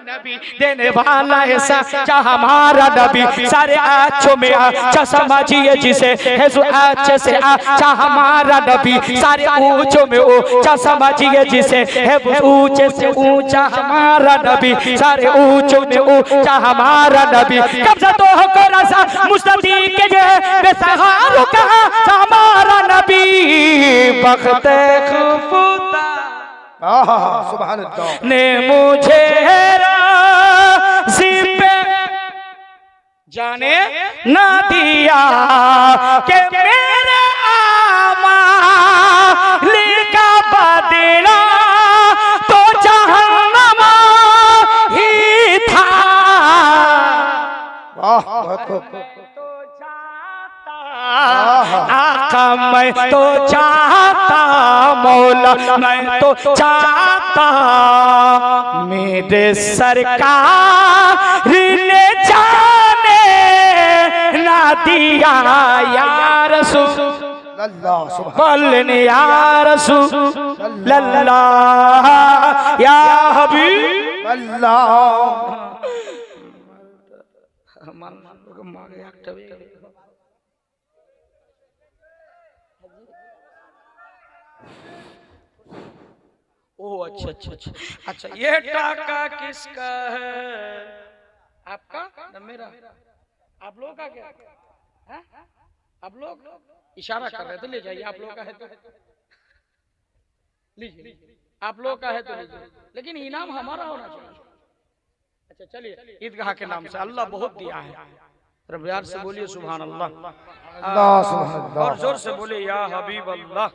नबी, देने वाला है सच्चा हमारा नबी, सारे अच्छों में अच्छा समझिए जिसे है जो अच्छे से अच्छा हमारा नबी, सारे ऊंचों में ऊंचा समझिए जिसे है ऊंचे से ऊंचा हमारा नबी, सारे ऊंचों में ऊंचा हमारा नबी, कब्जा तो हो रसा मुस्तदी के बेसहारों का हमारा नबी, बख्ते खुफता सुभान अल्लाह ने मुझे राज़ी पे जाने ना दिया, के मेरे आमाल का बदला तो जहन्नम ही था, आका मैं तो चाहता मौला मैं तो चाहता मेरे सरकार ने जाने ना दिया या रसूल अल्लाह सुभान बोलने या रसूल अल्लाह या हबीब अल्लाह ओ अच्छा अच्छा अच्छा अच्छा ये टाका किसका है आपका न मेरा आप लोगों का क्या है आप लोग इशारा कर रहे थे ले जाइए आप लोगों का है तो लीजिए आप लोगों का है तो लीजिए लेकिन इनाम हमारा होना चाहिए अच्छा चलिए ईदगाह के नाम से अल्लाह बहुत दिया है प्यार से बोलिए सुभान अल्लाह अल्लाह सुभान अल्लाह और जोर से बोले या हबीब अल्लाह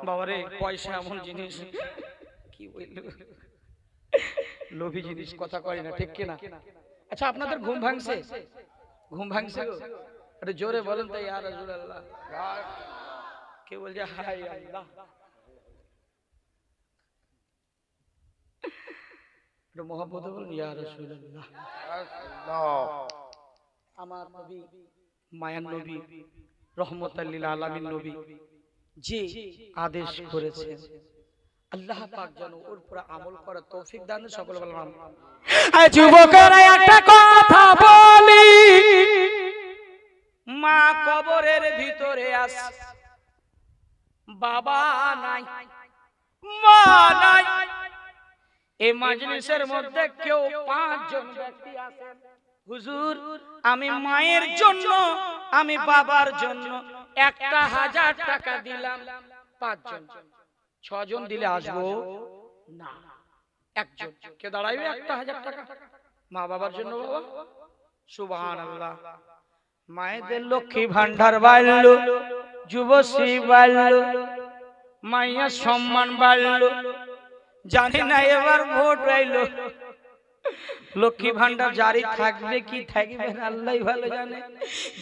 बाबारे পয়সা এমন জিনিস কি বললো লোভী জিনিস কথা কয় না ঠিক কি না আচ্ছা আপনাদের ঘুম ভাঙছে গো আরে জোরে বলেন তো ইয়া রাসূলুল্লাহ কে বল যে হায় আল্লাহ একটু মহব্বতে বলেন ইয়া রাসূলুল্লাহ আল্লাহ আমার নবী মায়ান নবী রহমতাল লিল আলামিন নবী যে আদেশ করেছেন আল্লাহ পাক যেন ওর উপর আমল করার তৌফিক দান সকল বললাম এই যুবকেরা একটা কথা বলি মা কবরের ভিতরে আছে বাবা নাই মা নাই এই মাজলিসের মধ্যে কেউ 5 জন ব্যক্তি আছেন হুজুর আমি মায়ের জন্য আমি বাবার জন্য 1000 টাকা দিলাম 5 জন 6 জন দিলে আসবো না একজন কে দাঁড়াইবে 1000 টাকা মা বাবার জন্য বাবা সুবহানাল্লাহ মায়েদের লক্ষ্মী ভান্ডার বাড়লো যুবশ্রী বাড়লো মায়ের সম্মান বাড়লো জানি না এবার ভোট আইলো লক্ষ্মী ভান্ডার জারি থাকবে কি থাকবে না আল্লাহই ভালো জানে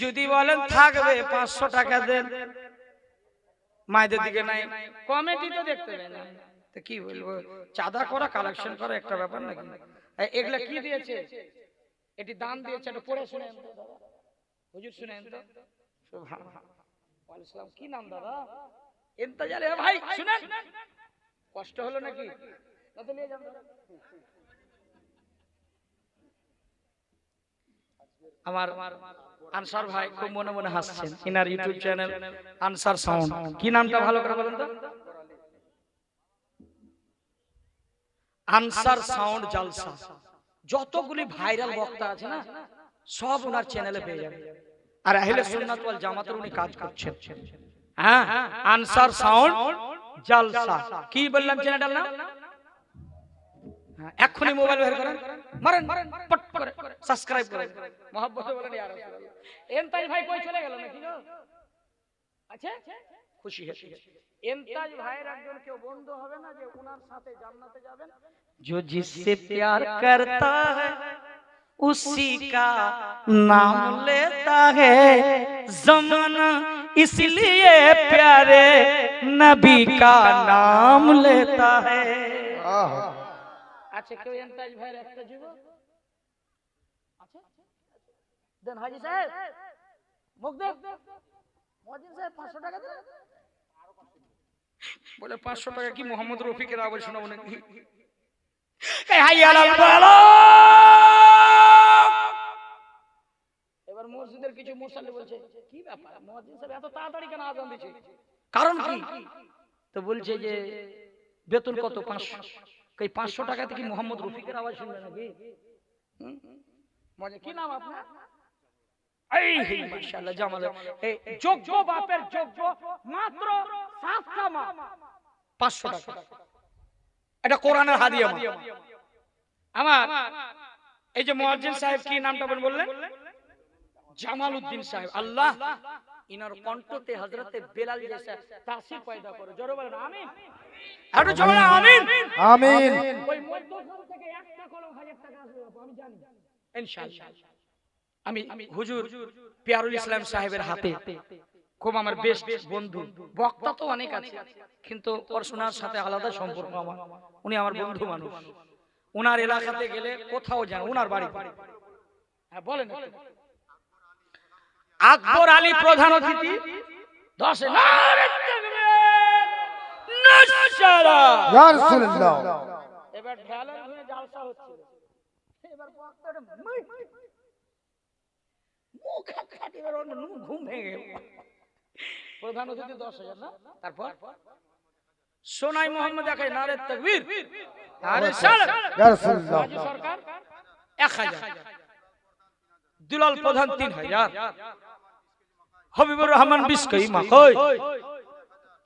যদি বলেন থাকবে 500 টাকা দেন মায়েদের দিকে নাই কমিটি তো দেখতে পায় না তো কি বলবো চাঁদা করা কালেকশন করা একটা ব্যাপার নাকি এগুলা কি দিয়েছে এটি দান দিয়েছে এটা পড়ে শুনেন তো দাদা হুজুর শুনেন তো সুবহানাল্লাহ ওয়ালাইকুম আসসালাম কি নাম দাদা ইন্তজার হে ভাই শুনেন কষ্ট হলো নাকি না তো নিয়ে যান আমার আনসার ভাই খুব মনে মনে হাসছেন inner YouTube channel answer sound কি নামটা ভালো করে বলেন তো আনসার সাউন্ড জালসা যতগুলি ভাইরাল বক্তা আছে না সব ওনার চ্যানেলে পেয়ে যাবেন আর আহলে সুন্নাত ওয়াল জামাতের উনি কাজ করছেন হ্যাঁ আনসার সাউন্ড জালসা কি বললাম চ্যানেলটার নাম এখনি মোবাইল বের করেন মারেন পট করে সাবস্ক্রাইব করেন মহব্বতে বলেন ইয়া রাসূলুল্লাহ এনতাজ ভাই কই চলে গেল নাকি গো আচ্ছা খুশি হয়েছে এনতাজ ভাইয়ের একজন কেউ বন্ধু হবে না যে ওনার সাথে জান্নাতে যাবেন जो जिससे प्यार करता है उसी का नाम लेता है ज़माना इसलिए प्यारे नबी का नाम लेता है अच्छा क्यों एंताज भाई একটা যুবক আচ্ছা দেন হাজী সাহেব মুখ দে মুয়াজ্জিন সাহেব 500 টাকা দেন বলে 500 টাকা কি মোহাম্মদ রফিকের আওয়াজ শোনাবো নাকি এই হাই আলাল বলো এবার মসজিদের কিছু মুসল্লি বলছে কি ব্যাপার মুয়াজ্জিন সাহেব এত তাড়াতাড়ি কেন আযান দিচ্ছে কারণ কি তো বলছে যে বেতন কত 500 কই 500 টাকাতে কি মোহাম্মদ রফিকের আওয়াজ শুনবে নাকি মজা কি নাম আপনার এই মাশাআল্লাহ জামাল এই যোগ্য বাপের যোগ্য মাত্র 7 কামা 500 টাকা এটা কোরআনের হাদিয়া আমার এই যে মুয়াজ্জিন সাহেব কি নামটা বললেন জামালউদ্দিন সাহেব আল্লাহ ইনার কণ্ঠতে হযরতে বেলাল জেসা তাসির পয়দা করে জোরে বলেন আমিন আরে জোরে আমিন আমিন ওই মধ্যখান থেকে একটা কলম 1000 টাকা আসবে আমি জানি ইনশাআল্লাহ আমি হুজুর পিয়ারুল ইসলাম সাহেবের হাতে খুব আমার বেস্ট বন্ধু, বক্তা তো অনেক আছে কিন্তু পড়াশোনার সাথে আলাদা সম্পর্ক আমার। উনি আমার বন্ধু মানুষ। ওনার এলাকাতে গেলে কোথাও যান, ওনার বাড়ি। হ্যাঁ বলেন। আকবর আলী প্রধান অতিথি 10 নারে তাকবীর নশরা। ইয়া রাসূলুল্লাহ। এবার ঢালার ঘুরে জালসা হচ্ছিল। এবার বক্তাটা মুখ খাটি এবার ওর ঘুম ভেঙে গেল। প্রধান অতিথি 10,000 না? তারপর সোনাই মোহাম্মদ একাই নারে তাকবীর নারে সালাত। ইয়া রাসূলুল্লাহ। রাজ্য সরকার 1000, দুলাল প্রধান 3000, হবিবুর রহমান 20 কই মাকই,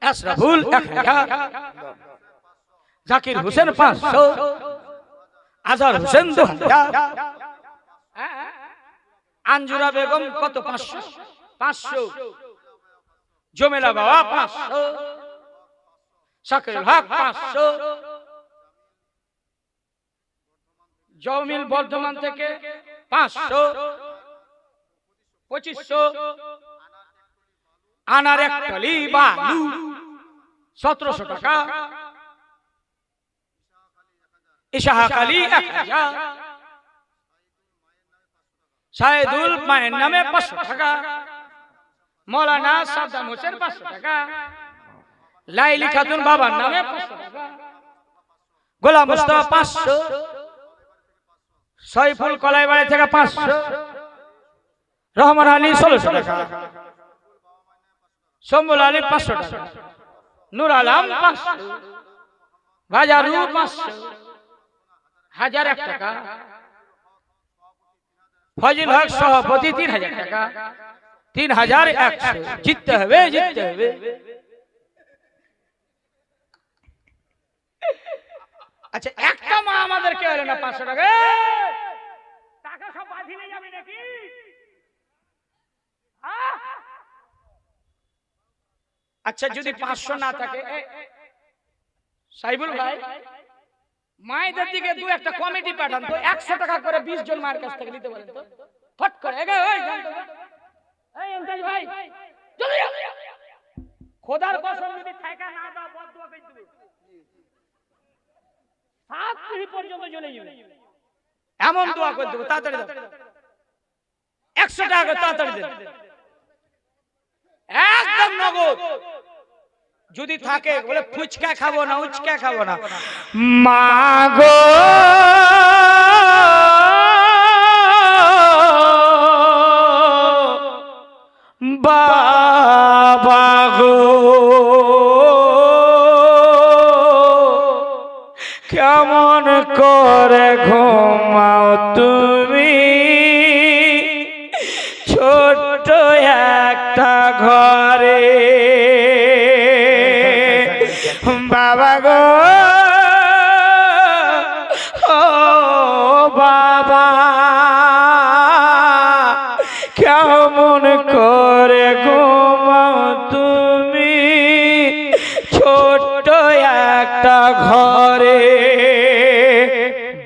আশরাফুল 1000, জাকির হোসেন 500, আজহার হোসেন 2000, আঞ্জুরা বেগম কত 500, জমেলা বাবা 500, শাকিরুল হক 500, জমিল বর্ধমান থেকে 500, 2500, আনার এক টলি বালু 1700 টাকা, ইশাহাক আলী 1000, শাহেদুল মায়ের নামে 500 টাকা, মৌলানা সাদ্দাম হোসেন 500 টাকা, লাইলি খাতুন বাবার নামে 500 টাকা, গোলাম মুস্তাফা 500, সৈফুল কলাইবাড়ি থেকে 500, রহমান আলী 1600 টাকা, শম্বুল আলী 500 টাকা, নূর আলম 500, বাজারু 500, 1001 টাকা, ফজিল হক সভাপতি 3000 টাকা, 3100। জিততে হবে, জিততে হবে। আচ্ছা একটা মা আমাদেরকে এলো না 500 টাকা, টাকা সব বাঁধি নিয়ে যাবে নাকি? আচ্ছা যদি 500 না থাকে, সাইবুল ভাই মায়েদের দিকে দু একটা কমিটি পাঠান তো, 100 টাকা করে 20 জন মায়ের কাছ থেকে নিতে বলেন তো, ফট করে। এই ইমতাজ ভাই জলদি খোদার কসম যদি টাকা না দাও বদদুয়া করে দেব, 7 পিঢ়ি পর্যন্ত জ্বলে যাবে, এমন দোয়া করে দেব। তাড়াতাড়ি দাও, 100 টাকা করে তাড়াতাড়ি দেন, একদম নগদ। যদি থাকে বলে ফুচকা খাবো না, উচকা খাবো না, মাগো বাবা গো কেমন করে ঘুমাও তুমি ছোট্ট একটা ঘরে, বাবা গো ও বাবা কেমন করে ঘুমাও তুমি ছোট্ট একটা ঘরে,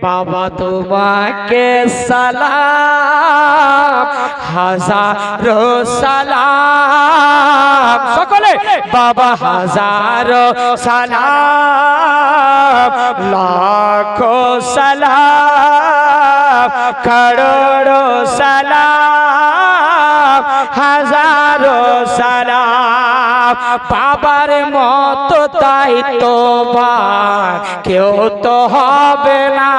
বাবা তোমাকে সালাম হাজারো সালাম, সকলে বাবা হাজারো সালাম, লাখো সালাম, করোড়ো সালাম, হাজারো সালাম, বাবার মতো তাই তোমার কেউ তো হবে না,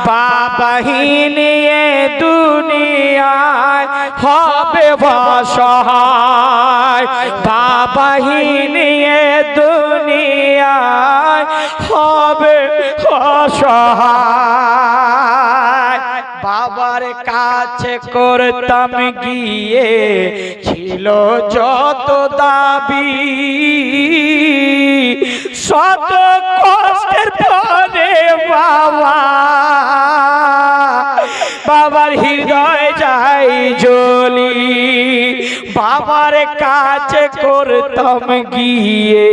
বাবাহীন এ দুনিয়ায় হবে অসহায়, বাবাহীন এ দুনিয়ায় হবে অসহায়, বাবার কাছে করতাম গিয়ে ছিল যত দাবি, শত কষ্টের পরে বাবা বাবার হৃদয় যাই জ্বলি, বাবার কাছে করতাম গিয়ে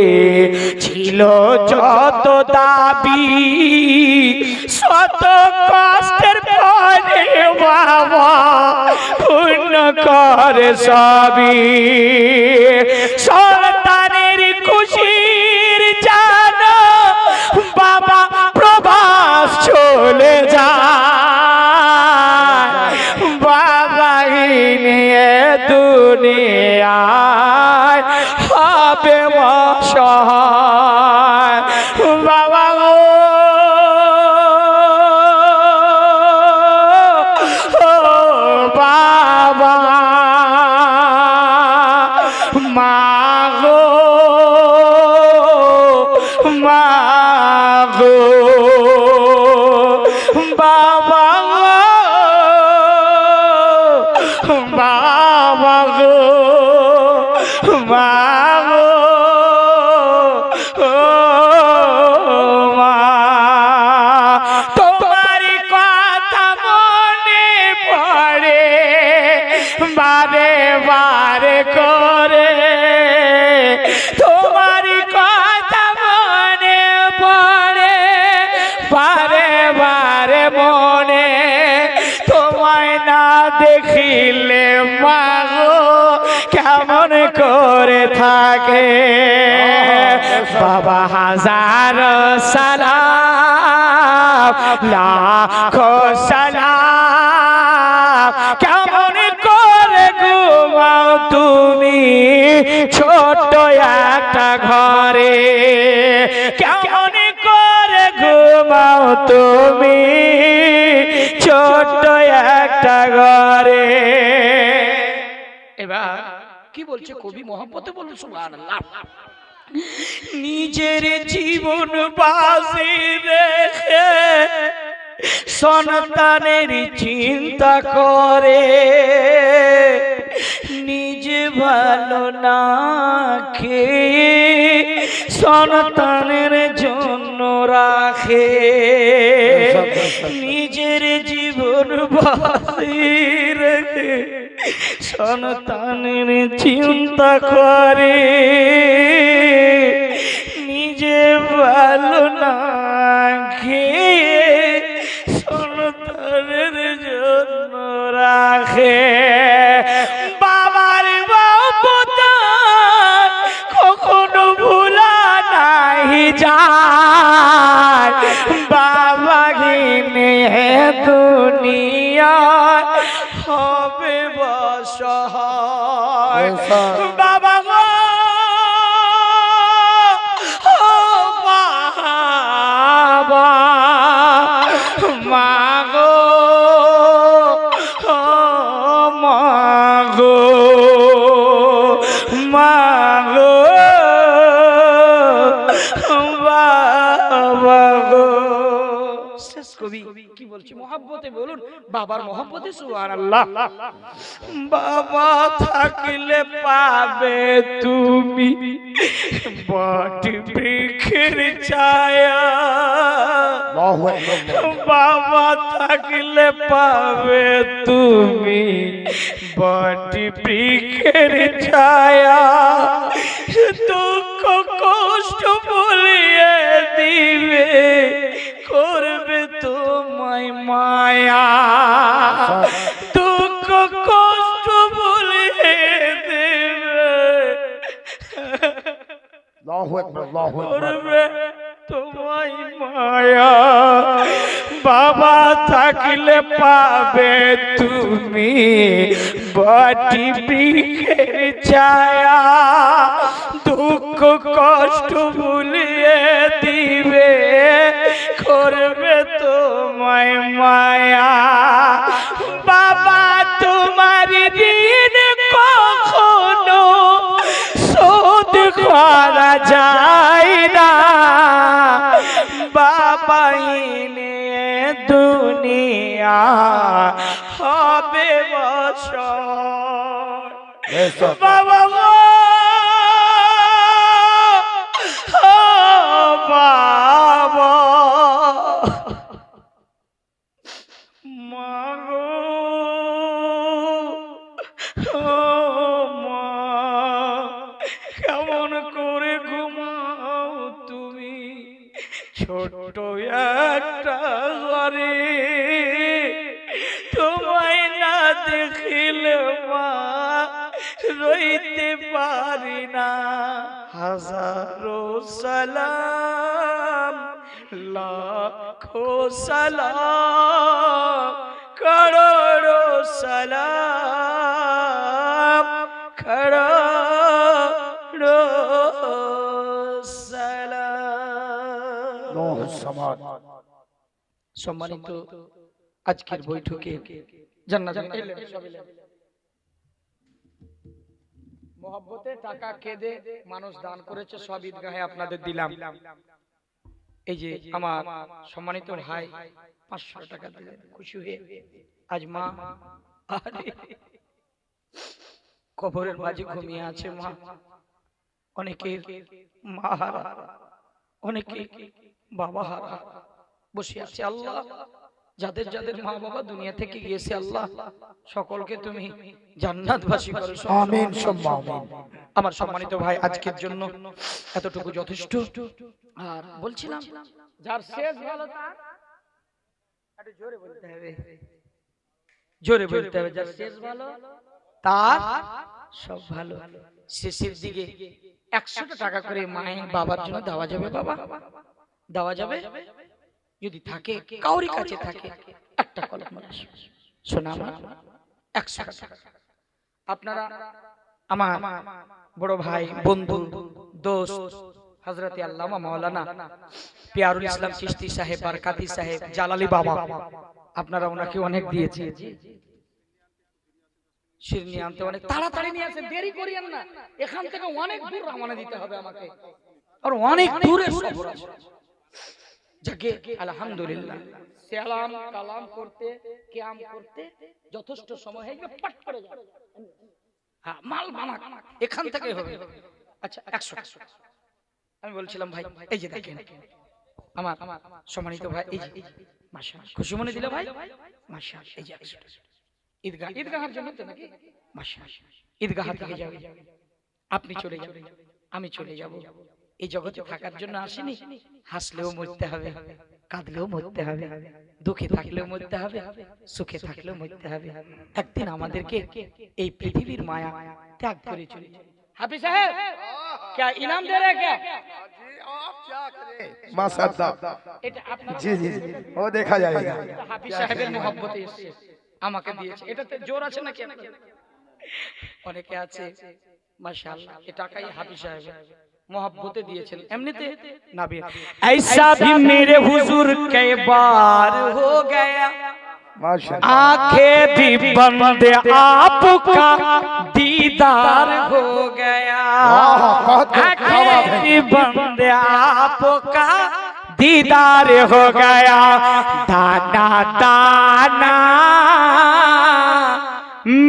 ছিল যত দাবি, শত কষ্টের পরে বাবা পূর্ণ কর করে সবই সন্তানের খুশির জানো বাবা প্রবাস চলে যায় বাবাকে নিয়ে দুনিয়ায় হবে অসহায় বাবা গো বাবা মা গো মা গো বাবা গো বাবা গো মা গো ও মা তোমার কথা মনে পড়ে বারে বারে করে তোমার কথা মনে পড়ে বারে বারে মনে তোমায় না দেখিলে মাগো কেমন করে থাকে বাবা হাজার সালাম লাখো সালাম কেমন করে ঘুমাও তুমি ছোট একটা ঘরে কেমন করে ঘুমাও তুমি ছোট একটা ঘরে এবার কি বলছে কবি মহব্বতে বলুন সুবহানাল্লাহ নিজের জীবন বাজি রেখে সন্তানের চিন্তা করে নিজে ভালো না খেয়ে সন্তানের জন্য রাখে নিজের জীবন বাজি রেখে সন্তানের চিন্তা করে নিজে ভালো না খেয়ে সন্তানের জন্য রাখে বাবার বাবা কখনো ভুলা নাই যায় বাবাকে নিয়ে দুনিয়ায় হবে বসহায় বাবা গো ও বাবা মা গো ও মা গো মা গো বাবা গো শেষ কবি কি বলছে মহব্বতে বলুন বাবার মহব্বতে সুবহানাল্লাহ বাবা থাকলে পাবে তুমি বট বৃক্ষের ছায়া বাবা থাকলে পাবে তুমি বট বৃক্ষের ছায়া দুঃখ কষ্ট ভুলিয়ে দিবে করবে তোমায় মায়া দুঃখ কষ্ট ভুলিয়ে দেবে করবে তোমায় মায়া বাবা থাকলে পাবে তুমি বটি বৃক্ষের ছায়া দুঃখ কষ্ট ভুলিয়ে দিবে করবে তোমায় মায়া বাবা তোমার ঋণ কখনো শোধ করা যায় না বাবা নিয়ে দুনিয়া হবে বছর বাবা গো ও বাবা মা গো ও মা কেমন করে ঘুমাও তুমি ছোট একটা ঘরে তোমায় না দেখিলে মা রইতে পারি না। হাজারো সালাম লাখো সালাম করোড়ো সালাম করোড়ো সালাম। নূহ সামাদ। সম্মানিত আজকের বৈঠকে জান্নাতের মহব্বতে টাকা কেঁদে মানুষ দান করেছে, সব ঈদগাহে আপনাদের দিলাম। এই যে আমার সম্মানিত ভাই 500 টাকা দিলেন খুশি হয়ে। আজ মা কবরের মাঝে ঘুমিয়ে আছে মা, অনেকের মা হারা, অনেকে বাবা হারা বসে আছে। আল্লাহ যাদের যাদের মা বাবা দুনিয়া থেকে গিয়েছে আল্লাহ সকলকে তুমি জান্নাতবাসী করো, আমিন সুম্মা আমিন। আমার সম্মানিত ভাই আজকের জন্য এতটুকু যথেষ্ট। আর বলছিলাম যার শেষ ভালো তার একটু জোরে বলতে হবে, জোরে বলতে হবে, যার শেষ ভালো তার সব ভালো। শেষের দিকে 100 টাকা করে মায়ের বাবার জন্য দেওয়া যাবে, বাবা দেওয়া যাবে যদি থাকে কাউরি কাছে থাকে একটা কলম শোনা আমার 100 টাকা। আপনারা আমার বড় ভাই বন্ধু দোস্ত হযরতে আল্লামা মাওলানা পিয়ারুল ইসলাম চিশতি সাহেব বরকাতি সাহেব জালালি বাবা, আপনারা ওনাকে অনেক দিয়েছেন। শিরনি আনতে অনেক তাড়াতাড়ি নিয়ে আসে, দেরি করিয়েন না, এখান থেকে অনেক দূর রওনা দিতে হবে আমাকে, আর অনেক দূরে সফর আছে। যাকে আলহামদুলিল্লাহ সালাম কালাম করতে কিয়াম করতে যথেষ্ট সময় হয়ে গেলে পাট করে যাবে। হ্যাঁ মাল বানা এখান থেকে হবে। আচ্ছা 100 আমি বলছিলাম ভাই এই যে দেখেন আমার সম্মানিত ভাই, এই যে মাশাআল্লাহ খুশি মনে দিলে ভাই মাশাআল্লাহ। এই যে ঈদগাহের জন্য তো নাকি মাশাআল্লাহ, ঈদগাহ থেকে যাবে, আপনি চলে যাবেন আমি চলে যাব। এই জগতে থাকার জন্য আসেনি, হাসলেও মরতে হবে, কাঁদলেও মরতে হবে, দুঃখে থাকলেও মরতে হবে, সুখে থাকলেও মরতে হবে। একদিন আমাদেরকে এই পৃথিবীর মায়া ত্যাগ করে চলে যাবে। হাফিজ সাহেব क्या इनाम दे रहे हैं क्या? মাশাআল্লাহ। এটা আপনারা জি জি জি, ও দেখা যায়गा। হাফিজ সাহেবের মোহব্বতে এসেছে, আমাকে দিয়েছে। এটাতে জোর আছে নাকি? অনেকে আছে মাশাআল্লাহ, এই টাকাই হাফিজ সাহেব मोहब्बतें दिएছেন এমনিতে नबी ऐसा भी मेरे हुजूर कई बार हो गया, आंखें भी बंद आपका दीदार हो गया, आंखें भी बंद आपका दीदार हो गया, दाना दाना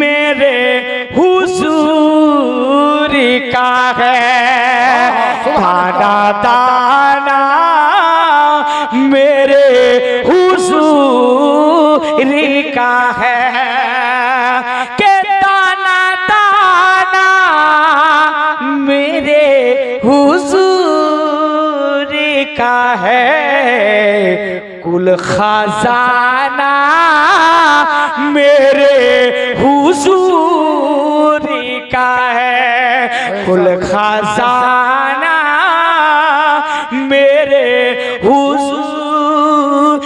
मेरे हुजूर का है, दाना दाना मेरे हुजूर का है, के दाना दाना मेरे हुजूर का है, कुल खजाना मेरे हुजूर का है, कुल खजाना मेरे हुजूर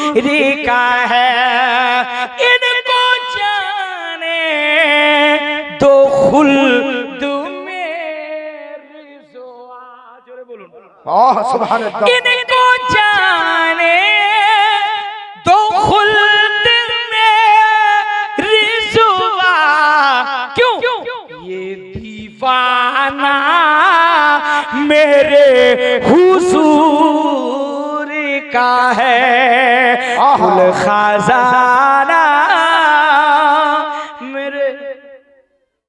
का है, इनको जाने दो खुल्द में रिज़वा, जोरे बोलूं सुभान अल्लाह। इनको जाने दो खुल्द में रिज़वा, क्यों ये दीवाना मेरे हुजूर का है, कुल खजाना